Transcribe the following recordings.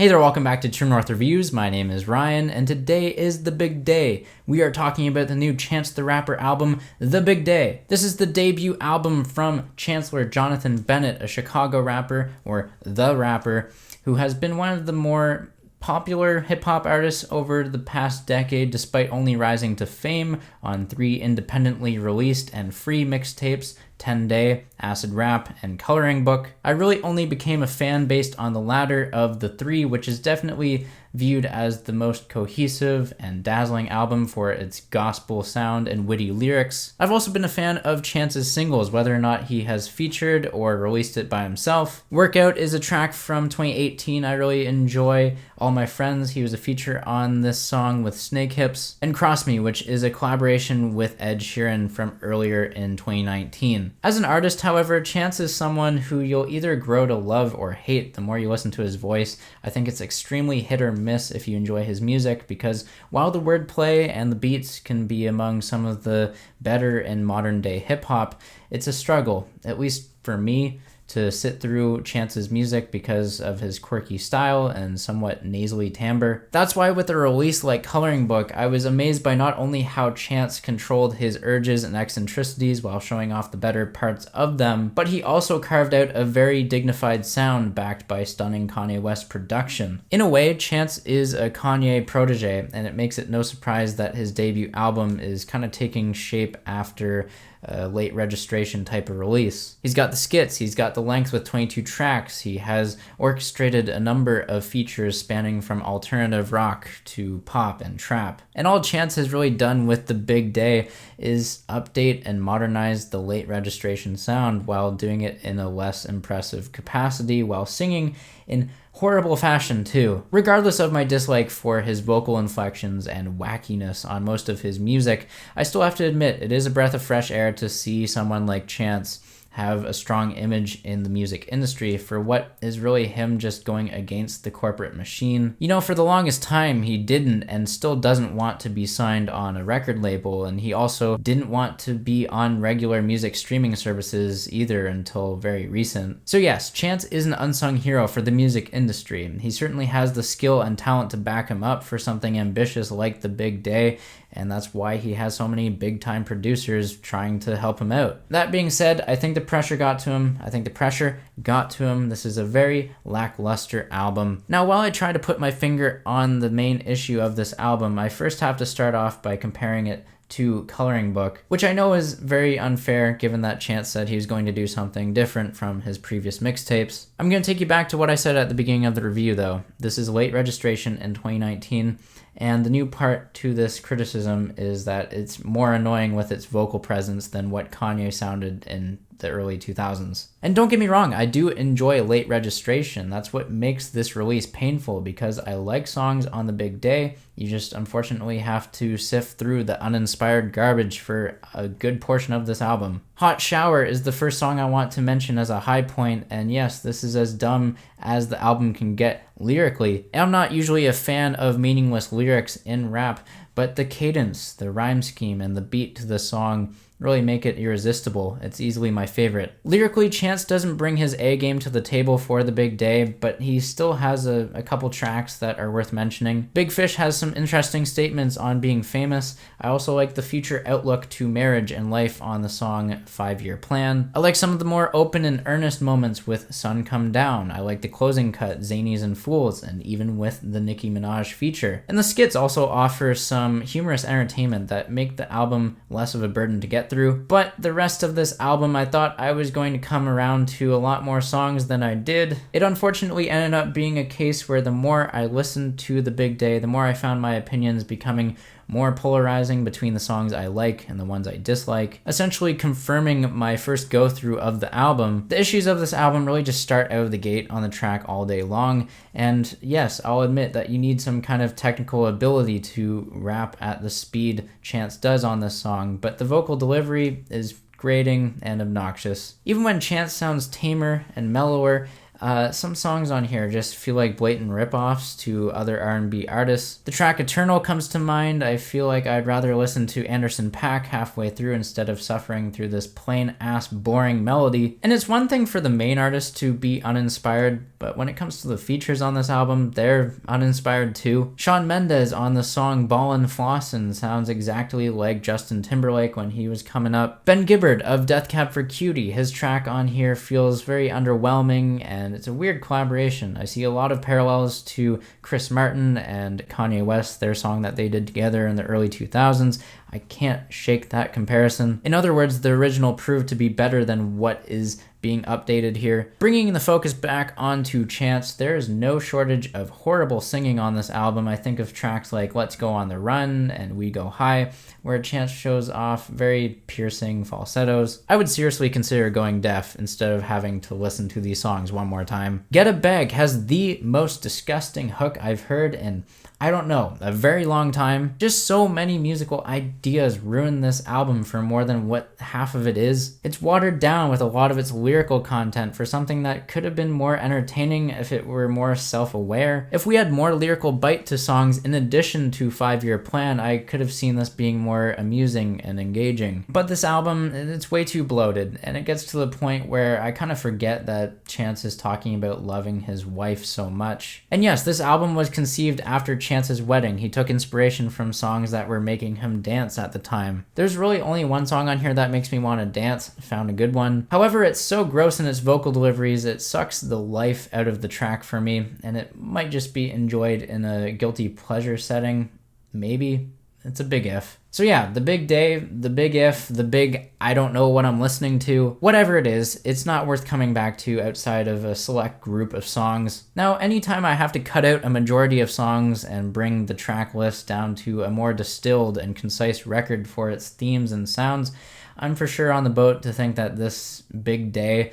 Hey there, welcome back to True North Reviews. My name is Ryan, and today is the big day. We are talking about the new Chance the Rapper album, The Big Day. This is the debut album from Chancellor Jonathan Bennett, a Chicago rapper, or the rapper, who has been one of the more popular hip-hop artists over the past decade, despite only rising to fame on 3 independently released and free mixtapes, 10 Day, Acid Rap, and Coloring Book. I really only became a fan based on the latter of the 3, which is definitely viewed as the most cohesive and dazzling album for its gospel sound and witty lyrics. I've also been a fan of Chance's singles, whether or not he has featured or released it by himself. Workout is a track from 2018 I really enjoy. All My Friends, he was a feature on this song with Snake Hips. And Cross Me, which is a collaboration with Ed Sheeran from earlier in 2019. As an artist, however, Chance is someone who you'll either grow to love or hate the more you listen to his voice. I think it's extremely hit or miss if you enjoy his music, because while the wordplay and the beats can be among some of the better in modern day hip-hop, it's a struggle, at least for me, to sit through Chance's music because of his quirky style and somewhat nasally timbre. That's why with a release like Coloring Book, I was amazed by not only how Chance controlled his urges and eccentricities while showing off the better parts of them, but he also carved out a very dignified sound backed by stunning Kanye West production. In a way, Chance is a Kanye protege, and it makes it no surprise that his debut album is kind of taking shape after a late registration type of release. He's got the skits, he's got the length with 22 tracks, he has orchestrated a number of features spanning from alternative rock to pop and trap. And all Chance has really done with The Big Day is update and modernize the late registration sound while doing it in a less impressive capacity, while singing in horrible fashion too. Regardless of my dislike for his vocal inflections and wackiness on most of his music, I still have to admit it is a breath of fresh air to see someone like Chance have a strong image in the music industry for what is really him just going against the corporate machine. You know, for the longest time, he didn't and still doesn't want to be signed on a record label, and he also didn't want to be on regular music streaming services either until very recent. So yes, Chance is an unsung hero for the music industry. He certainly has the skill and talent to back him up for something ambitious like The Big Day, and that's why he has so many big-time producers trying to help him out. That being said, I think the pressure got to him. This is a very lackluster album. Now, while I try to put my finger on the main issue of this album, I first have to start off by comparing it to Coloring Book, which I know is very unfair given that Chance said he was going to do something different from his previous mixtapes. I'm going to take you back to what I said at the beginning of the review though. This is late registration in 2019, and the new part to this criticism is that it's more annoying with its vocal presence than what Kanye sounded in the early 2000s. And don't get me wrong, I do enjoy late registration. That's what makes this release painful, because I like songs on The Big Day. You just unfortunately have to sift through the uninspired garbage for a good portion of this album. Hot Shower is the first song I want to mention as a high point, and yes, this is as dumb as the album can get lyrically. I'm not usually a fan of meaningless lyrics in rap, but the cadence, the rhyme scheme, and the beat to the song really make it irresistible. It's easily my favorite. Lyrically, Chance doesn't bring his A game to the table for The Big Day, but he still has a couple tracks that are worth mentioning. Big Fish has some interesting statements on being famous. I also like the future outlook to marriage and life on the song 5-Year Plan. I like some of the more open and earnest moments with Sun Come Down. I like the closing cut, Zanies and Fools, and even with the Nicki Minaj feature. And the skits also offer some humorous entertainment that make the album less of a burden to get through. But the rest of this album, I thought I was going to come around to a lot more songs than I did. It unfortunately ended up being a case where the more I listened to The Big Day, the more I found my opinions becoming more polarizing between the songs I like and the ones I dislike, essentially confirming my first go-through of the album. The issues of this album really just start out of the gate on the track All Day Long, and yes, I'll admit that you need some kind of technical ability to rap at the speed Chance does on this song, but the vocal delivery is grating and obnoxious. Even when Chance sounds tamer and mellower, Some songs on here just feel like blatant ripoffs to other R&B artists. The track Eternal comes to mind. I feel like I'd rather listen to Anderson .Paak halfway through instead of suffering through this plain-ass boring melody. And it's one thing for the main artist to be uninspired, but when it comes to the features on this album, they're uninspired too. Shawn Mendes on the song Ballin, Flossin sounds exactly like Justin Timberlake when he was coming up. Ben Gibbard of Death Cab for Cutie, his track on here feels very underwhelming, and it's a weird collaboration. I see a lot of parallels to Chris Martin and Kanye West, their song that they did together in the early 2000s. I can't shake that comparison. In other words, the original proved to be better than what is being updated here. Bringing the focus back onto Chance, there is no shortage of horrible singing on this album. I think of tracks like Let's Go on the Run and We Go High, where Chance shows off very piercing falsettos. I would seriously consider going deaf instead of having to listen to these songs one more time. Get a Bag has the most disgusting hook I've heard in, I don't know, a very long time. Just so many musical ideas ruin this album for more than what half of it is. It's watered down with a lot of its lyrical content for something that could have been more entertaining if it were more self-aware. If we had more lyrical bite to songs in addition to 5 Year Plan, I could have seen this being more amusing and engaging. But this album, it's way too bloated, and it gets to the point where I kind of forget that Chance is talking about loving his wife so much. And yes, this album was conceived after Chance's wedding. He took inspiration from songs that were making him dance at the time. There's really only one song on here that makes me want to dance. Found a good one. However, it's so gross in its vocal deliveries, it sucks the life out of the track for me, and it might just be enjoyed in a guilty pleasure setting. Maybe. It's a big if. So yeah, the big day, the big if, the big I don't know what I'm listening to, whatever it is, it's not worth coming back to outside of a select group of songs. Now, anytime I have to cut out a majority of songs and bring the track list down to a more distilled and concise record for its themes and sounds, I'm for sure on the boat to think that this big day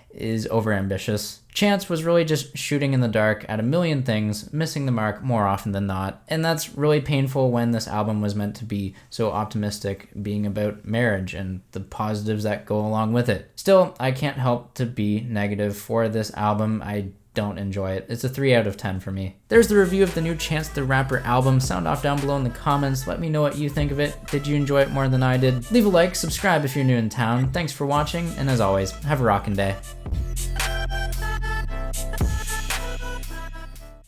is overambitious. Chance was really just shooting in the dark at a million things, missing the mark more often than not, and that's really painful when this album was meant to be so optimistic, being about marriage and the positives that go along with it. Still, I can't help to be negative for this album. I don't enjoy it. It's a 3 out of 10 for me. There's the review of the new Chance the Rapper album. Sound off down below in the comments. Let me know what you think of it. Did you enjoy it more than I did? Leave a like, subscribe if you're new in town. Thanks for watching, and as always, have a rockin' day.